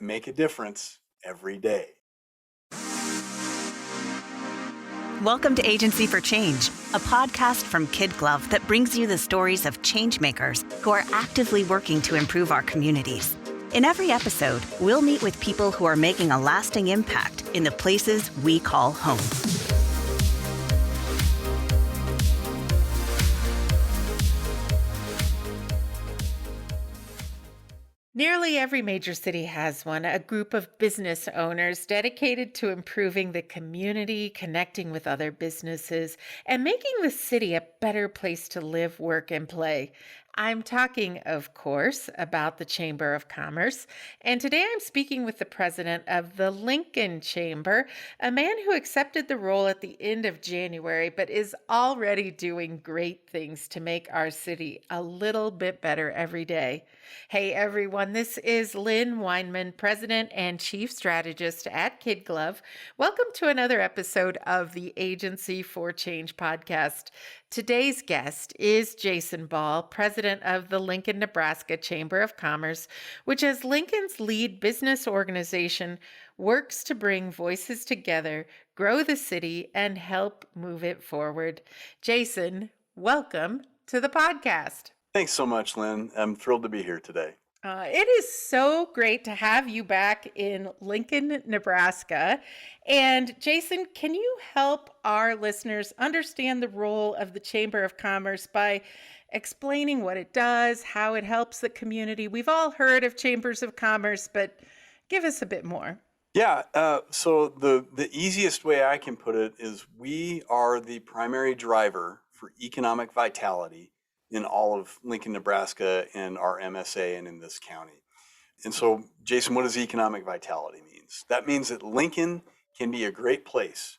make a difference every day. Welcome to Agency for Change, a podcast from KidGlov that brings you the stories of change makers who are actively working to improve our communities. In every episode, we'll meet with people who are making a lasting impact in the places we call home. Nearly every major city has one, a group of business owners dedicated to improving the community, connecting with other businesses, and making the city a better place to live, work, and play. I'm talking, of course, about the Chamber of Commerce. And today I'm speaking with the president of the Lincoln Chamber, a man who accepted the role at the end of January, but is already doing great things to make our city a little bit better every day. Hey everyone, this is Lynn Weinman, President and Chief Strategist at KidGlov. Welcome to another episode of the Agency for Change podcast. Today's guest is Jason Ball, President of the Lincoln, Nebraska Chamber of Commerce, which as Lincoln's lead business organization works to bring voices together, grow the city, and help move it forward. Jason, welcome to the podcast. Thanks so much, Lynn. I'm thrilled to be here today. It is so great to have you back in Lincoln, Nebraska. And Jason, can you help our listeners understand the role of the Chamber of Commerce by explaining what it does, how it helps the community? We've all heard of chambers of commerce, but give us a bit more. Yeah, so the easiest way I can put it is we are the primary driver for economic vitality in all of Lincoln, Nebraska, and our MSA and in this county. And so, Jason, what does economic vitality means? That means that Lincoln can be a great place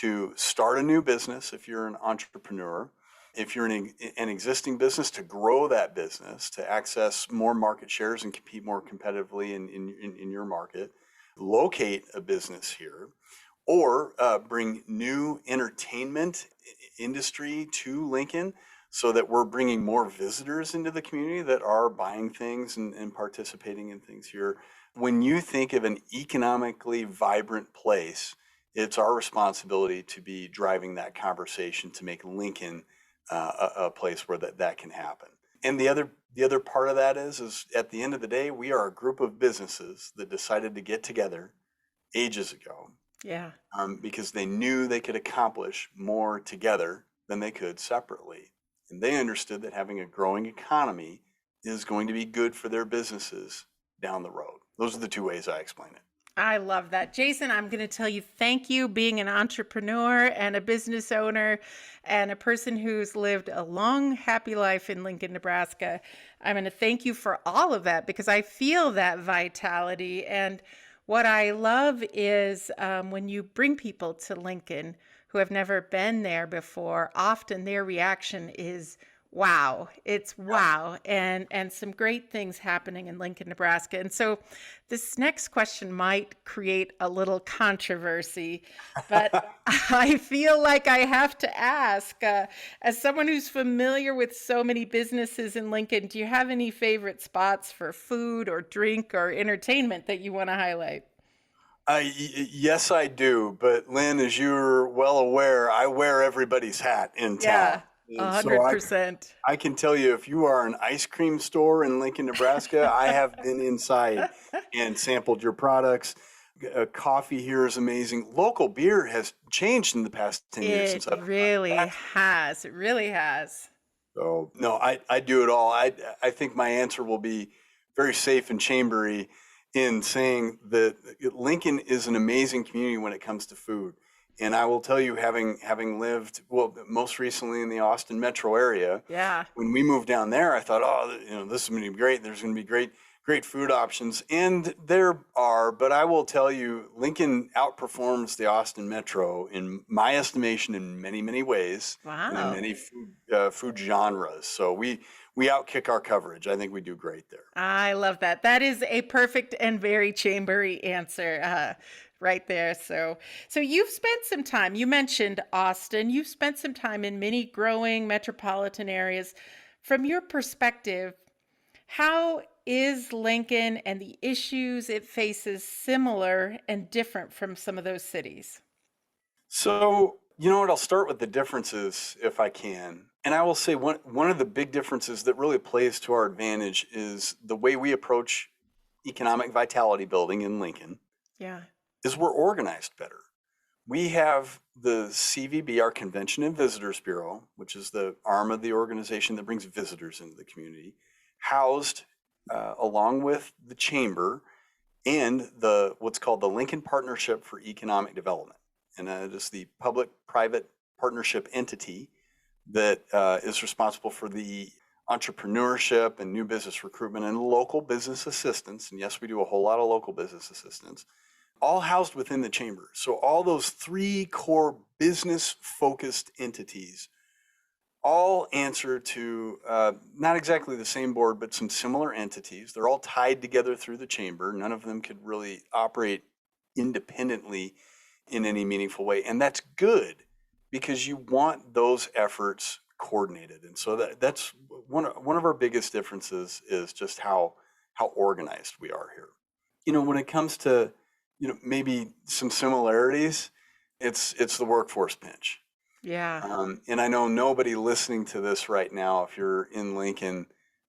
to start a new business if you're an entrepreneur, if you're an existing business, to grow that business, to access more market shares and compete more competitively in your market, locate a business here, or bring new entertainment industry to Lincoln, so that we're bringing more visitors into the community that are buying things and participating in things here. When you think of an economically vibrant place, it's our responsibility to be driving that conversation to make Lincoln a place where that can happen. And the other part of that is at the end of the day, we are a group of businesses that decided to get together ages ago. Yeah. Because they knew they could accomplish more together than they could separately. And they understood that having a growing economy is going to be good for their businesses down the road. Those are the two ways I explain it. I love that. Jason, I'm going to tell you thank you, being an entrepreneur and a business owner and a person who's lived a long, happy life in Lincoln, Nebraska. I'm going to thank you for all of that because I feel that vitality. And what I love is when you bring people to Lincoln who have never been there before, often their reaction is, wow, it's wow, and some great things happening in Lincoln, Nebraska. And so this next question might create a little controversy, but I feel like I have to ask, as someone who's familiar with so many businesses in Lincoln, do you have any favorite spots for food or drink or entertainment that you want to highlight? Yes, I do. But Lynn, as you're well aware, I wear everybody's hat in town. Yeah, 100%. I can tell you, if you are an ice cream store in Lincoln, Nebraska, I have been inside and sampled your products. Coffee here is amazing. Local beer has changed in the past 10 years since I've really has. It really has. So, no, I do it all. I think my answer will be very safe and chambery in saying that Lincoln is an amazing community when it comes to food. And I will tell you, having lived, well, most recently in the Austin metro area, yeah, when we moved down there, I thought, this is going to be great. There's going to be great food options. And there are, but I will tell you, Lincoln outperforms the Austin metro in my estimation in many, many ways. Wow. And in many food genres. So we outkick our coverage. I think we do great there. I love that. That is a perfect and very chambery answer right there. So you've spent some time, you mentioned Austin, you've spent some time in many growing metropolitan areas. From your perspective, how is Lincoln and the issues it faces similar and different from some of those cities? So, you know what? I'll start with the differences if I can. And I will say one of the big differences that really plays to our advantage is the way we approach economic vitality building in Lincoln Yeah. is we're organized better. We have the CVB, our Convention and Visitors Bureau, which is the arm of the organization that brings visitors into the community, housed along with the chamber and the what's called the Lincoln Partnership for Economic Development. And it is the public-private partnership entity that is responsible for the entrepreneurship and new business recruitment and local business assistance. And yes, we do a whole lot of local business assistance, all housed within the chamber. So all those three core business-focused entities all answer to not exactly the same board, but some similar entities. They're all tied together through the chamber. None of them could really operate independently in any meaningful way. And that's good because you want those efforts coordinated. And so that's one of our biggest differences is just how organized we are here. You know, when it comes to, maybe some similarities, it's the workforce pinch. Yeah. And I know nobody listening to this right now, if you're in Lincoln,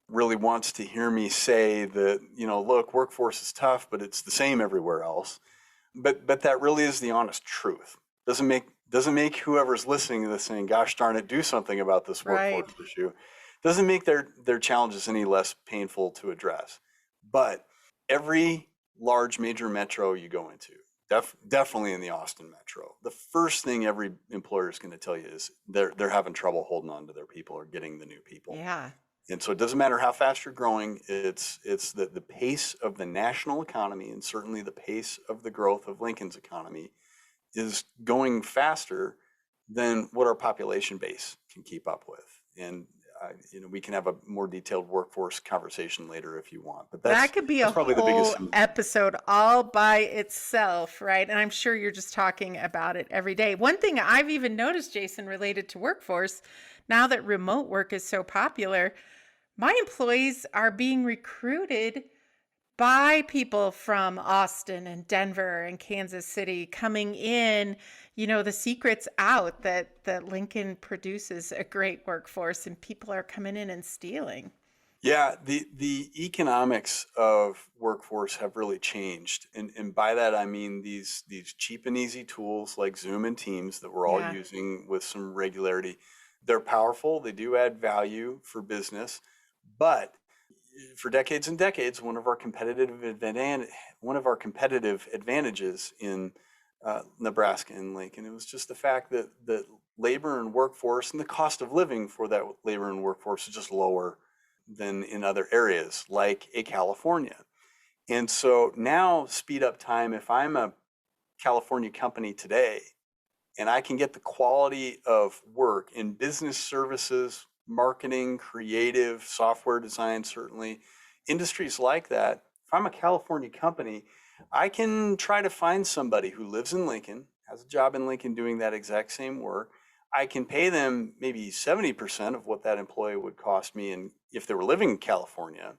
really wants to hear me say that, look, workforce is tough, but it's the same everywhere else. But that really is the honest truth. Doesn't make whoever's listening to this saying, gosh darn it, do something about this Right. workforce issue. Doesn't make their challenges any less painful to address. But every large major metro you go into, definitely in the Austin metro, the first thing every employer is going to tell you is they're having trouble holding on to their people or getting the new people. Yeah. And so it doesn't matter how fast you're growing, it's the pace of the national economy and certainly the pace of the growth of Lincoln's economy is going faster than what our population base can keep up with. And we can have a more detailed workforce conversation later if you want. But That could be a that's probably the biggest. whole episode all by itself, right? And I'm sure you're just talking about it every day. One thing I've even noticed, Jason, related to workforce, now that remote work is so popular, my employees are being recruited by people from Austin and Denver and Kansas City coming in. The secret's out that Lincoln produces a great workforce and people are coming in and stealing. Yeah, the economics of workforce have really changed. And by that I mean these cheap and easy tools like Zoom and Teams that we're all Yeah. using with some regularity. They're powerful, they do add value for business, but for decades and decades, one of our competitive advantages in Nebraska and Lincoln, it was just the fact that labor and workforce and the cost of living for that labor and workforce is just lower than in other areas like a California. And so now speed up time, if I'm a California company today and I can get the quality of work in business services, marketing, creative, software design, certainly industries like that. If I'm a California company, I can try to find somebody who lives in Lincoln, has a job in Lincoln doing that exact same work. I can pay them maybe 70% of what that employee would cost me and if they were living in California.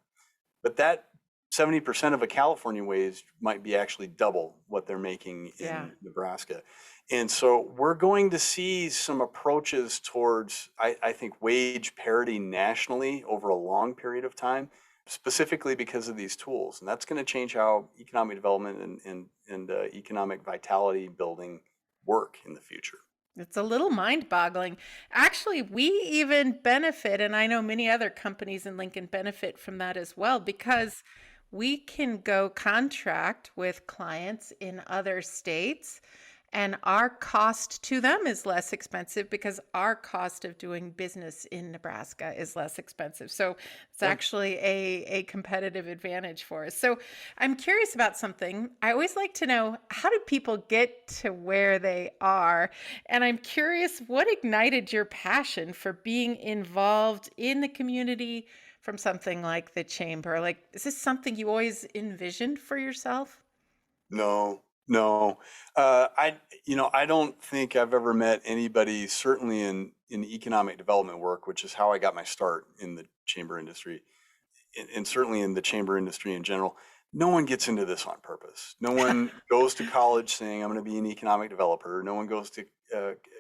But that 70% of a California wage might be actually double what they're making Yeah. in Nebraska. And so we're going to see some approaches towards, I think, wage parity nationally over a long period of time, specifically because of these tools. And that's going to change how economic development and economic vitality building work in the future. It's a little mind-boggling. Actually, we even benefit, and I know many other companies in Lincoln benefit from that as well, because we can go contract with clients in other states, and our cost to them is less expensive because our cost of doing business in Nebraska is less expensive. So it's Yeah. actually a competitive advantage for us. So I'm curious about something. I always like to know, how do people get to where they are? And I'm curious, what ignited your passion for being involved in the community from something like the chamber? Like, is this something you always envisioned for yourself? No, no. I don't think I've ever met anybody, certainly in economic development work, which is how I got my start in the chamber industry. and certainly in the chamber industry in general, no one gets into this on purpose. No one goes to college saying, I'm going to be an economic developer. No one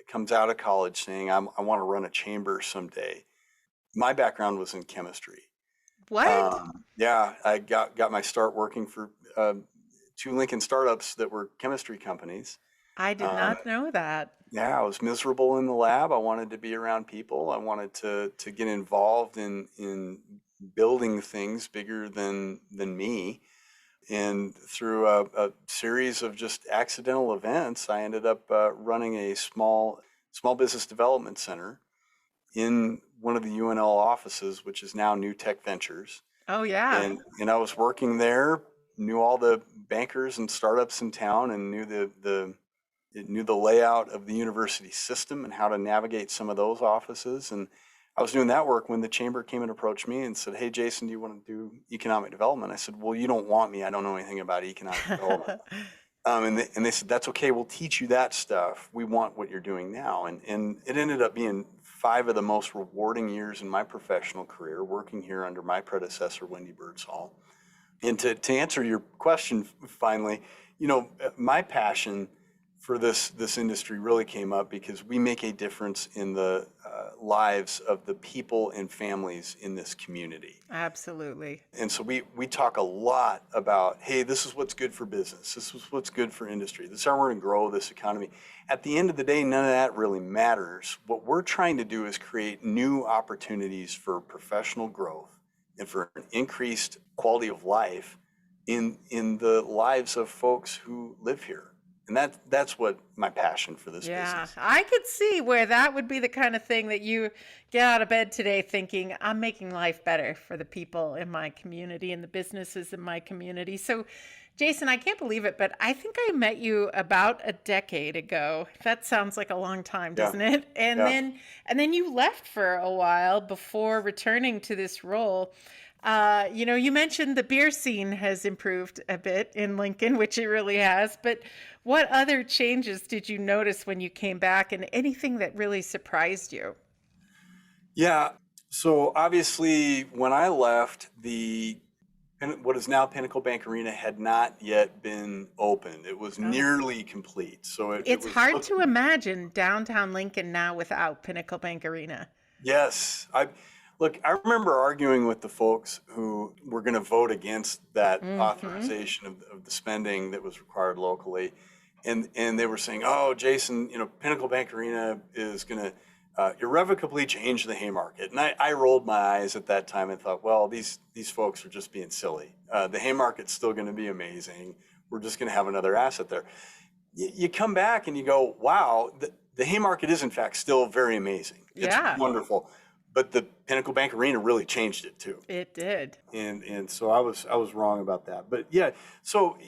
comes out of college saying, I want to run a chamber someday. My background was in chemistry. What? Yeah, I got my start working for two Lincoln startups that were chemistry companies. I did Um, not know that. yeah, I was miserable in the lab. I wanted to be around people. I wanted to get involved in building things bigger than me. And through a series of just accidental events, I ended up running a small business development center in one of the UNL offices, which is now New Tech Ventures. Oh, yeah. And I was working there, knew all the bankers and startups in town, and knew the layout of the university system and how to navigate some of those offices. And I was doing that work when the chamber came and approached me and said, "Hey, Jason, do you want to do economic development?" I said, "Well, you don't want me. I don't know anything about economic development." And they said, "That's okay. We'll teach you that stuff. We want what you're doing now." And it ended up being 5 of the most rewarding years in my professional career, working here under my predecessor, Wendy Birdsall. And to answer your question finally, my passion for this industry really came up because we make a difference in the lives of the people and families in this community. Absolutely. And so we talk a lot about, hey, this is what's good for business. This is what's good for industry. This is how we're going to grow this economy. At the end of the day, none of that really matters. What we're trying to do is create new opportunities for professional growth and for an increased quality of life in the lives of folks who live here. And that's what my passion for this Yeah, business. I could see where that would be the kind of thing that you get out of bed today thinking, I'm making life better for the people in my community and the businesses in my community. So, Jason, I can't believe it, but I think I met you about a decade ago. That sounds like a long time, Yeah, doesn't it? yeah. And then you left for a while before returning to this role. You mentioned the beer scene has improved a bit in Lincoln, which it really has. But what other changes did you notice when you came back, and anything that really surprised you? Yeah. So obviously, when I left, what is now Pinnacle Bank Arena had not yet been opened. It was Oh, nearly complete. So it it's was hard to looking. imagine downtown Lincoln now without Pinnacle Bank Arena. Yes. I remember arguing with the folks who were going to vote against that Hmm. authorization of the spending that was required locally. And they were saying, "Oh, Jason, Pinnacle Bank Arena is going to irrevocably change the Haymarket." And I rolled my eyes at that time and thought, well, these folks are just being silly. The Haymarket's still going to be amazing. We're just going to have another asset there. You come back and you go, wow, the Haymarket is in fact still very amazing. It's Yeah, wonderful. But the Pinnacle Bank Arena really changed it too. it did. And so I was wrong about that. But yeah, so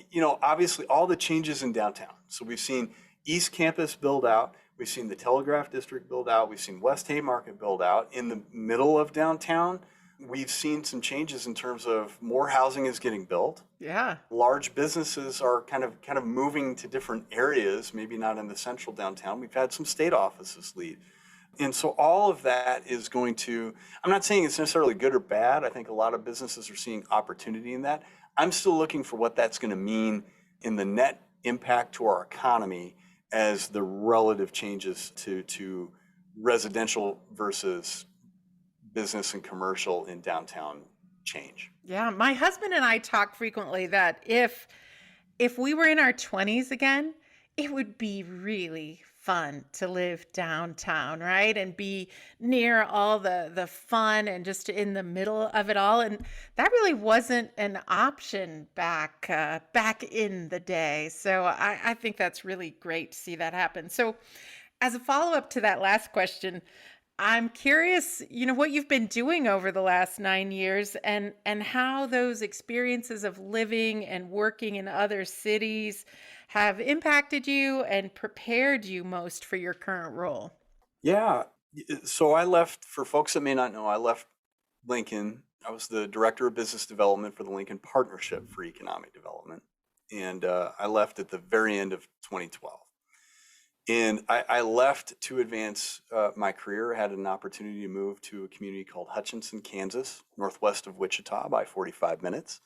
obviously all the changes in downtown. So we've seen East Campus build out, we've seen the Telegraph District build out, we've seen West Haymarket build out. In the middle of downtown, we've seen some changes in terms of more housing is getting built. Yeah. Large businesses are kind of moving to different areas, maybe not in the central downtown. We've had some state offices leave. And so all of that is going to, I'm not saying it's necessarily good or bad. I think a lot of businesses are seeing opportunity in that. I'm still looking for what that's going to mean in the net impact to our economy as the relative changes to residential versus business and commercial in downtown change. Yeah, my husband and I talk frequently that if we were in our 20s again, it would be really fun to live downtown, right? And be near all the fun and just in the middle of it all. And that really wasn't an option back in the day. So I think that's really great to see that happen. So as a follow-up to that last question, I'm curious, what you've been doing over the last 9 years and how those experiences of living and working in other cities have impacted you and prepared you most for your current role. Yeah. So I left, for folks that may not know, I left Lincoln. I was the director of business development for the Lincoln Partnership for Economic Development. And I left at the very end of 2012. And I left to advance my career. I had an opportunity to move to a community called Hutchinson, Kansas, northwest of Wichita by 45 minutes,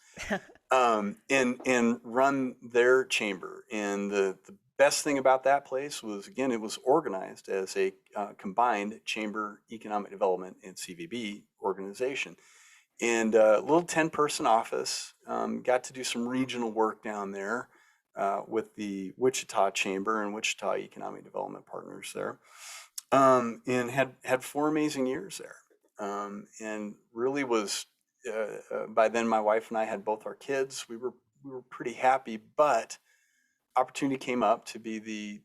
and run their chamber. And the best thing about that place was, again, it was organized as a combined chamber economic development and CVB organization. And a little 10-person office, got to do some regional work down there with the Wichita Chamber and Wichita Economic Development Partners there, and had 4 amazing years there, and really was by then my wife and I had both our kids. We were pretty happy, but opportunity came up to be the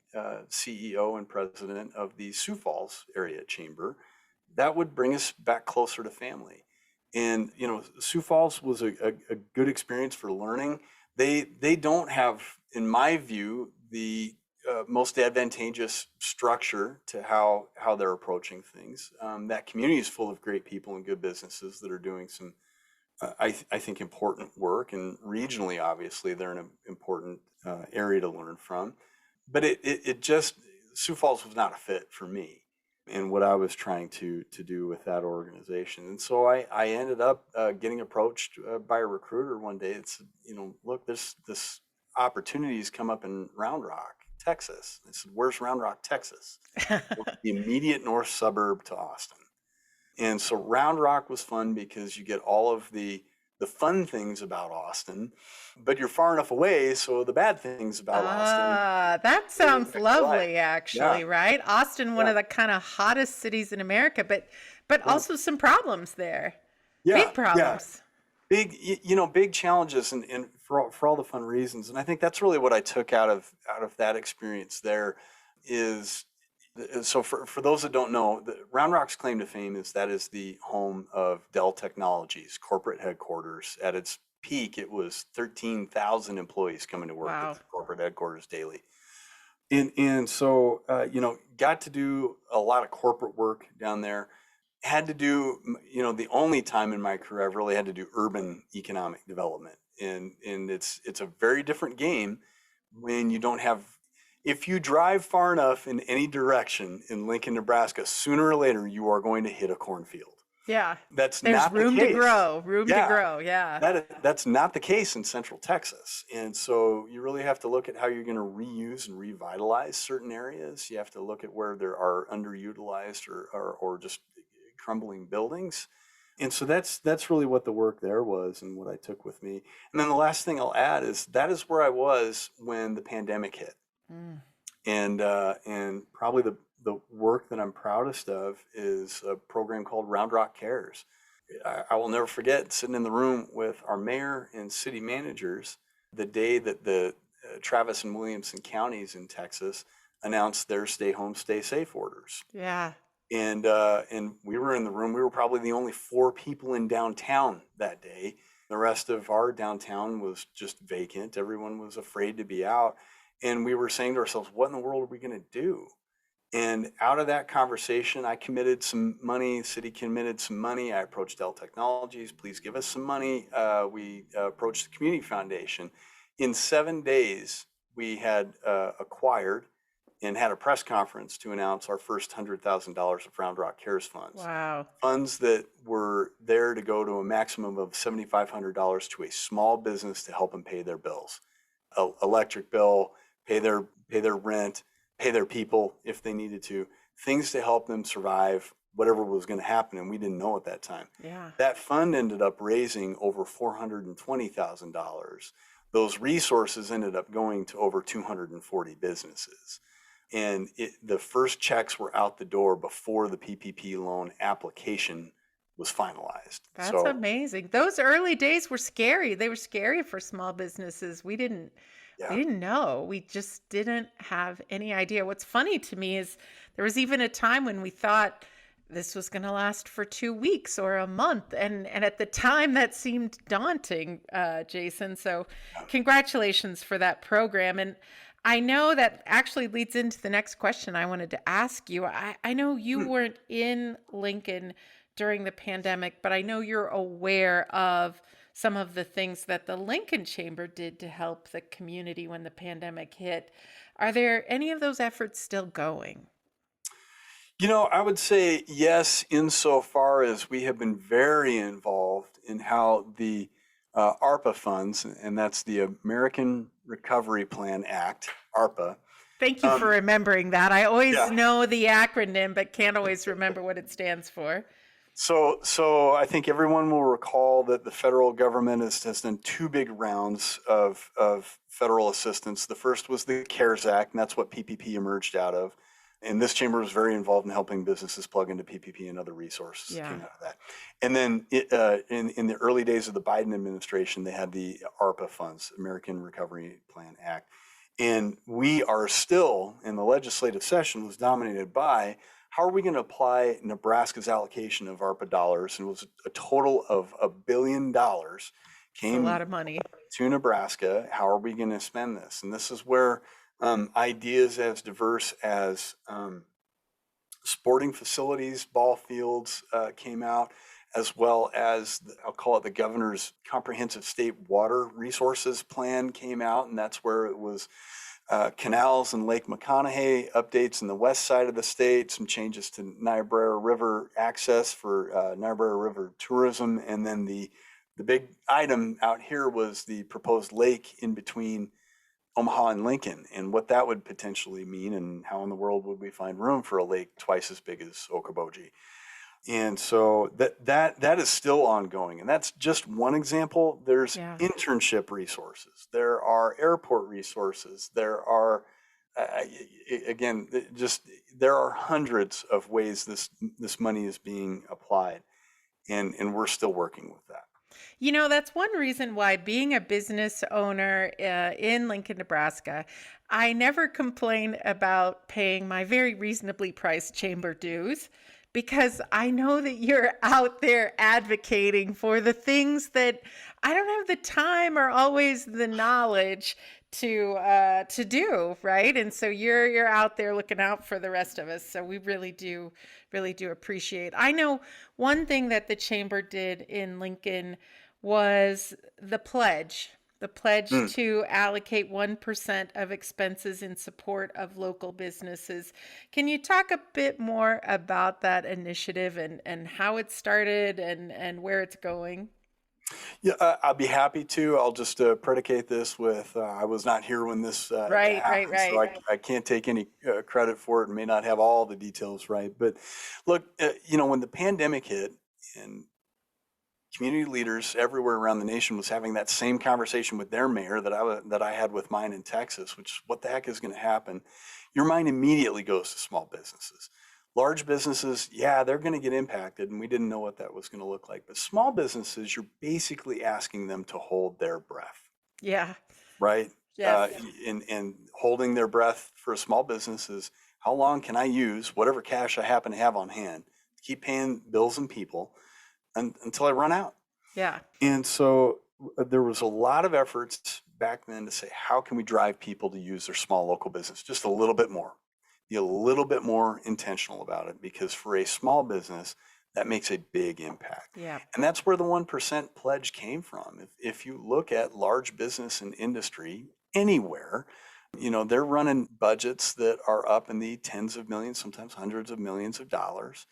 CEO and president of the Sioux Falls area chamber. That would bring us back closer to family. And Sioux Falls was a good experience for learning. They don't have, in my view, the most advantageous structure to how they're approaching things. That community is full of great people and good businesses that are doing some, I think, important work. And regionally, obviously, they're an important area to learn from. But it just, Sioux Falls was not a fit for me and what I was trying to do with that organization. And so I ended up getting approached by a recruiter one day. It's, look, this opportunities come up in Round Rock, Texas. I said, where's Round Rock, Texas? Well, the immediate north suburb to Austin. And so Round Rock was fun because you get all of the fun things about Austin, but you're far enough away, so the bad things about Austin. That sounds lovely, Yeah, actually, right? Austin, one yeah, of the kind of hottest cities in America, but yeah, also some problems there. yeah, Big yeah. problems. Big challenges, and for all the fun reasons. And I think that's really what I took out of that experience there is, so for those that don't know, Round Rock's claim to fame is that is the home of Dell Technologies corporate headquarters. At its peak, it was 13,000 employees coming to work at Wow. the corporate headquarters daily. And so got to do a lot of corporate work down there. Had to do, the only time in my career I've really had to do urban economic development. And it's a very different game when you don't have, if you drive far enough in any direction in Lincoln, Nebraska, sooner or later you are going to hit a cornfield. Yeah. That's There's not the room to case. grow, Yeah, Yeah. that's not the case in Central Texas. And so you really have to look at how you're going to reuse and revitalize certain areas. You have to look at where there are underutilized or just crumbling buildings. And so that's really what the work there was and what I took with me. And then the last thing I'll add is that is where I was when the pandemic hit. Mm. And probably the work that I'm proudest of is a program called Round Rock Cares. I will never forget sitting in the room with our mayor and city managers the day that the Travis and Williamson counties in Texas announced their stay home, stay safe orders. Yeah. And we were in the room. We were probably the only 4 people in downtown that day. The rest of our downtown was just vacant. Everyone was afraid to be out. And we were saying to ourselves, what in the world are we going to do? And out of that conversation, I committed some money. The city committed some money. I approached Dell Technologies. Please give us some money. We approached the Community Foundation. In 7 days, we had acquired and had a press conference to announce our first $100,000 of Round Rock Cares funds. Wow. Funds that were there to go to a maximum of $7,500 to a small business to help them pay their bills, electric bill, pay their rent, pay their people if they needed to, things to help them survive whatever was going to happen. And we didn't know at that time. Yeah. That fund ended up raising over $420,000. Those resources ended up going to over 240 businesses. And the first checks were out the door before the PPP loan application was finalized. That's amazing. Those early days were scary. They were scary for small businesses. We didn't know. We just didn't have any idea. What's funny to me is there was even a time when we thought this was going to last for 2 weeks or a month. And at the time that seemed daunting, Jason. So congratulations for that program. And I know that actually leads into the next question I wanted to ask you. I know you weren't in Lincoln during the pandemic, but I know you're aware of some of the things that the Lincoln Chamber did to help the community when the pandemic hit. Are there any of those efforts still going? I would say yes, insofar as we have been very involved in how the ARPA funds, and that's the American Recovery Plan Act, ARPA. Thank you for Um, remembering that. I always yeah. know the acronym, but can't always remember what it stands for. So I think everyone will recall that the federal government has done two big rounds of federal assistance. The first was the CARES Act, and that's what PPP emerged out of. And this chamber was very involved in helping businesses plug into PPP and other resources that Yeah. came out of that. And then in the early days of the Biden administration, they had the ARPA funds, American Recovery Plan Act. And we are still, in the legislative session, was dominated by how are we going to apply Nebraska's allocation of ARPA dollars? And it was a total of $1 billion It's a lot came of money. to Nebraska. How are we going to spend this? And this is where ideas as diverse as sporting facilities, ball fields came out, as well as I'll call it the governor's comprehensive state water resources plan came out. And that's where it was canals and Lake McConaughey updates in the west side of the state, some changes to Niobrara River access for Niobrara River tourism. And then the big item out here was the proposed lake in between Omaha and Lincoln, and what that would potentially mean, and how in the world would we find room for a lake twice as big as Okoboji. And so that is still ongoing, and that's just one example. There's Yeah. internship resources, there are airport resources, there are again, just there are hundreds of ways this money is being applied, and we're still working with that. That's one reason why being a business owner in Lincoln, Nebraska, I never complain about paying my very reasonably priced chamber dues because I know that you're out there advocating for the things that I don't have the time or always the knowledge to do, right? And so you're out there looking out for the rest of us. So we really do appreciate. I know one thing that the chamber did in Lincoln was the pledge Mm. to allocate 1% of expenses in support of local businesses. Can you talk a bit more about that initiative and how it started and where it's going? Yeah, I'll be happy to. I'll just predicate this with I was not here when this Right, right, happened, so right. I can't take any credit for it and may not have all the details right. But look, when the pandemic hit and community leaders everywhere around the nation was having that same conversation with their mayor that I had with mine in Texas, which is what the heck is going to happen? Your mind immediately goes to small businesses. Large businesses, yeah, they're going to get impacted, and we didn't know what that was going to look like. But small businesses, you're basically asking them to hold their breath, Yeah. right? Yes. And holding their breath for a small business is how long can I use whatever cash I happen to have on hand to keep paying bills and people until I run out. Yeah. And so there was a lot of efforts back then to say, how can we drive people to use their small local business just a little bit more, be a little bit more intentional about it, because for a small business, that makes a big impact. Yeah. And that's where the 1% pledge came from. If you look at large business and industry anywhere, they're running budgets that are up in the tens of millions, sometimes hundreds of millions of dollars.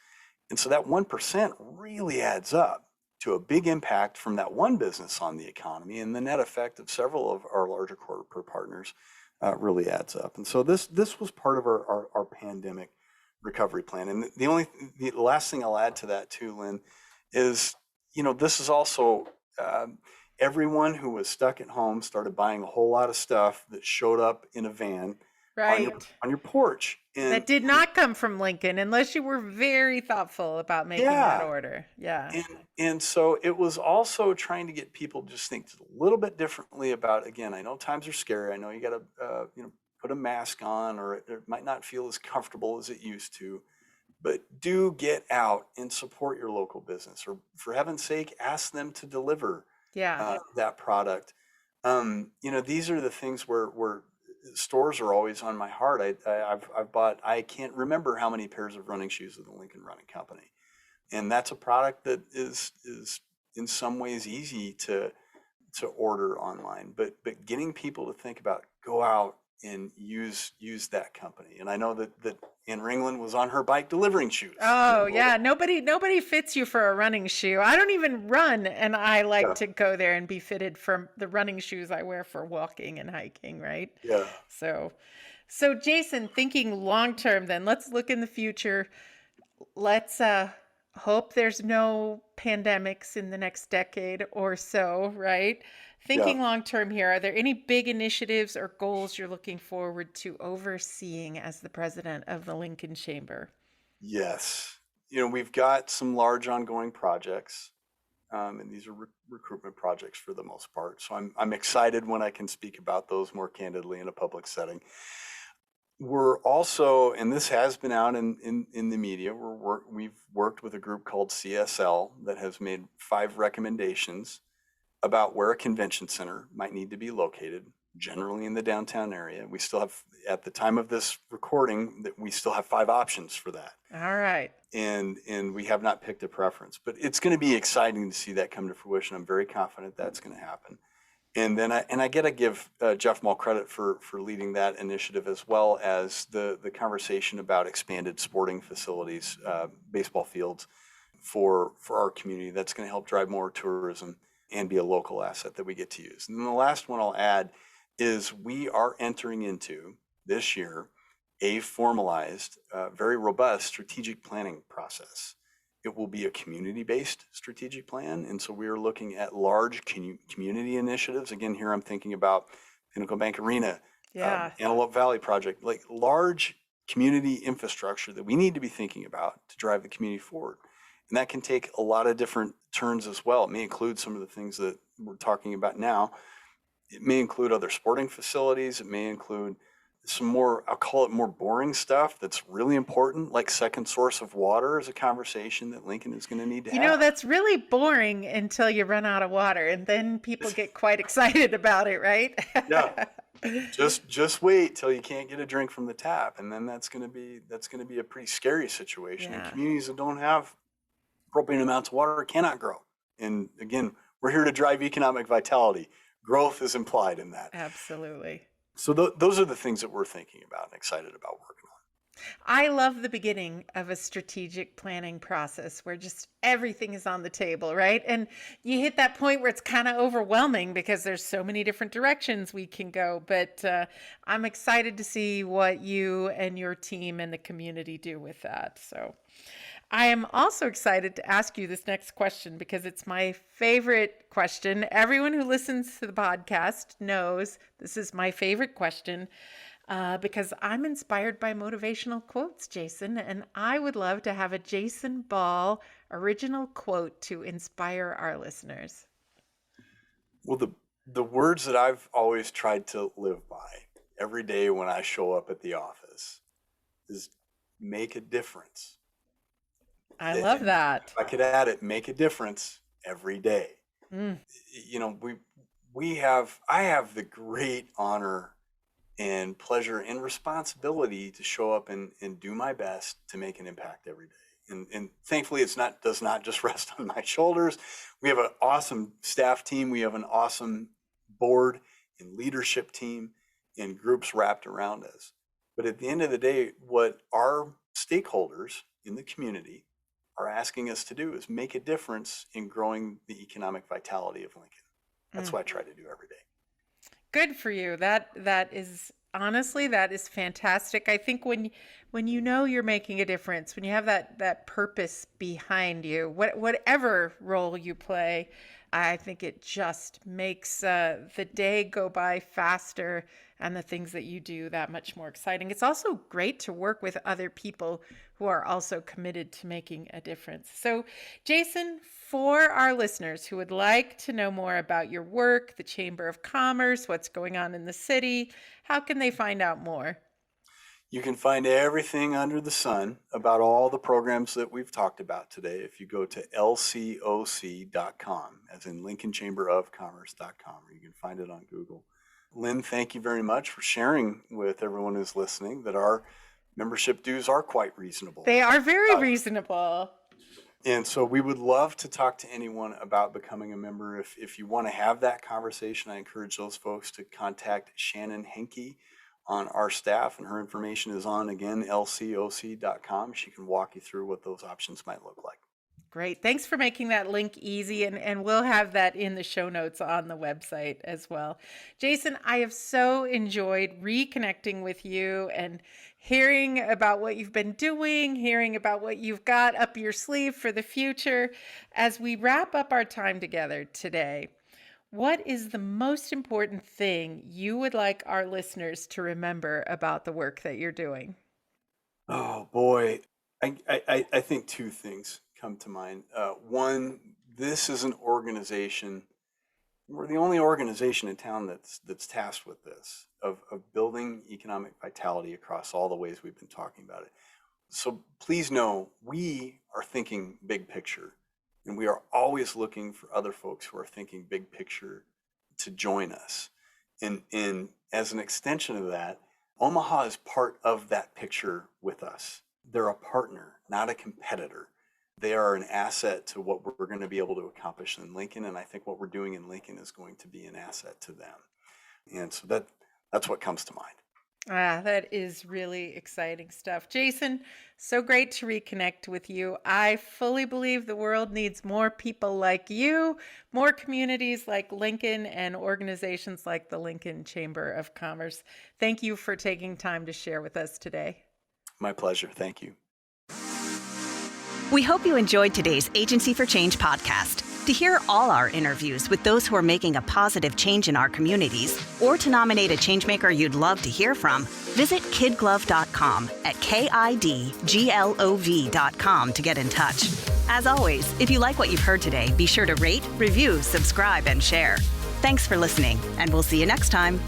And so that 1% really adds up to a big impact from that one business on the economy, and the net effect of several of our larger corporate partners really adds up. And so this was part of our pandemic recovery plan. And the last thing I'll add to that too, Lynn, is this is also everyone who was stuck at home started buying a whole lot of stuff that showed up in a van Right. on your porch. That did not come from Lincoln unless you were very thoughtful about making that Yeah. order. Yeah. And so it was also trying to get people to just think a little bit differently about, again, I know times are scary. I know you got to, put a mask on, or it might not feel as comfortable as it used to, but do get out and support your local business, or for heaven's sake, ask them to deliver Yeah. that product. These are the things where stores are always on my heart. I've bought, I can't remember how many pairs of running shoes of the Lincoln Running Company. And that's a product that is in some ways easy to order online, but getting people to think about, go out and use that company. And I know that Ann Ringland was on her bike delivering shoes. Oh, yeah. Nobody fits you for a running shoe. I don't even run, and I like Yeah, to go there and be fitted for the running shoes I wear for walking and hiking, right? yeah, So, so Jason, thinking long term, then let's look in the future. Let's hope there's no pandemics in the next decade or so, right? yeah. Thinking long term here, are there any big initiatives or goals you're looking forward to overseeing as the president of the Lincoln Chamber? Yes. We've got some large ongoing projects, and these are recruitment projects for the most part. So I'm excited when I can speak about those more candidly in a public setting. We're also, and this has been out in the media, we've worked with a group called CSL that has made 5 recommendations about where a convention center might need to be located, generally in the downtown area. We still have, at the time of this recording, that we still have 5 options for that. All right. And we have not picked a preference, but it's going to be exciting to see that come to fruition. I'm very confident that's going to happen. And then I got to give Jeff Mull credit for leading that initiative, as well as the conversation about expanded sporting facilities, baseball fields for our community. That's going to help drive more tourism and be a local asset that we get to use. And then the last one I'll add is we are entering into this year a formalized, very robust strategic planning process. It will be a community-based strategic plan. And so we are looking at large community initiatives. Again, here I'm thinking about Pinnacle Bank Arena, Yeah. Antelope Valley Project, like large community infrastructure that we need to be thinking about to drive the community forward. And that can take a lot of different turns as well. It may include some of the things that we're talking about now. It may include other sporting facilities. It may include some more, I'll call it more boring stuff that's really important, like second source of water is a conversation that Lincoln is going to need to have. That's really boring until you run out of water, and then people get quite excited about it, right? Yeah. Just wait till you can't get a drink from the tap, and then that's going to be a pretty scary situation. And Yeah. communities that don't have appropriate amounts of water cannot grow. And again, we're here to drive economic vitality. Growth is implied in that. Absolutely. So those are the things that we're thinking about and excited about working on. I love the beginning of a strategic planning process where just everything is on the table, right? And you hit that point where it's kind of overwhelming because there's so many different directions we can go. But I'm excited to see what you and your team and the community do with that. So I am also excited to ask you this next question because it's my favorite question. Everyone who listens to the podcast knows this is my favorite question because I'm inspired by motivational quotes, Jason, and I would love to have a Jason Ball original quote to inspire our listeners. Well, the words that I've always tried to live by every day when I show up at the office is make a difference. I love that. If I could add it, make a difference every day. Mm. I have the great honor and pleasure and responsibility to show up and do my best to make an impact every day. And thankfully, does not just rest on my shoulders. We have an awesome staff team. We have an awesome board and leadership team and groups wrapped around us. But at the end of the day, what our stakeholders in the community are asking us to do is make a difference in growing the economic vitality of Lincoln. That's what I try to do every day. Good for you. That is honestly, that is fantastic. I think when you know you're making a difference, when you have that purpose behind you, whatever role you play, I think it just makes the day go by faster and the things that you do that much more exciting. It's also great to work with other people who are also committed to making a difference. So, Jason, for our listeners who would like to know more about your work, the Chamber of Commerce, what's going on in the city, how can they find out more? You can find everything under the sun about all the programs that we've talked about today if you go to lcoc.com, as in Lincoln Chamber of Commerce.com, or you can find it on Google. Lynn, thank you very much for sharing with everyone who's listening that our membership dues are quite reasonable. They are very reasonable. And so we would love to talk to anyone about becoming a member. If you want to have that conversation, I encourage those folks to contact Shannon Henke on our staff, and her information is on, again, lcoc.com. She can walk you through what those options might look like. Great. Thanks for making that link easy. And we'll have that in the show notes on the website as well. Jason, I have so enjoyed reconnecting with you and hearing about what you've been doing, hearing about what you've got up your sleeve for the future. As we wrap up our time together today, what is the most important thing you would like our listeners to remember about the work that you're doing? Oh boy, I think two things come to mind. One, this is an organization. We're the only organization in town that's tasked with this, of building economic vitality across all the ways we've been talking about it. So please know we are thinking big picture, and we are always looking for other folks who are thinking big picture to join us. And as an extension of that, Omaha is part of that picture with us. They're a partner, not a competitor. They are an asset to what we're going to be able to accomplish in Lincoln, and I think what we're doing in Lincoln is going to be an asset to them. And so that's what comes to mind. That is really exciting stuff. Jason, so great to reconnect with you. I fully believe the world needs more people like you, more communities like Lincoln, and organizations like the Lincoln Chamber of Commerce. Thank you for taking time to share with us today. My pleasure. Thank you. We hope you enjoyed today's Agency for Change podcast. To hear all our interviews with those who are making a positive change in our communities, or to nominate a changemaker you'd love to hear from, visit KidGlov.com at KIDGLOV.com to get in touch. As always, if you like what you've heard today, be sure to rate, review, subscribe, and share. Thanks for listening, and we'll see you next time.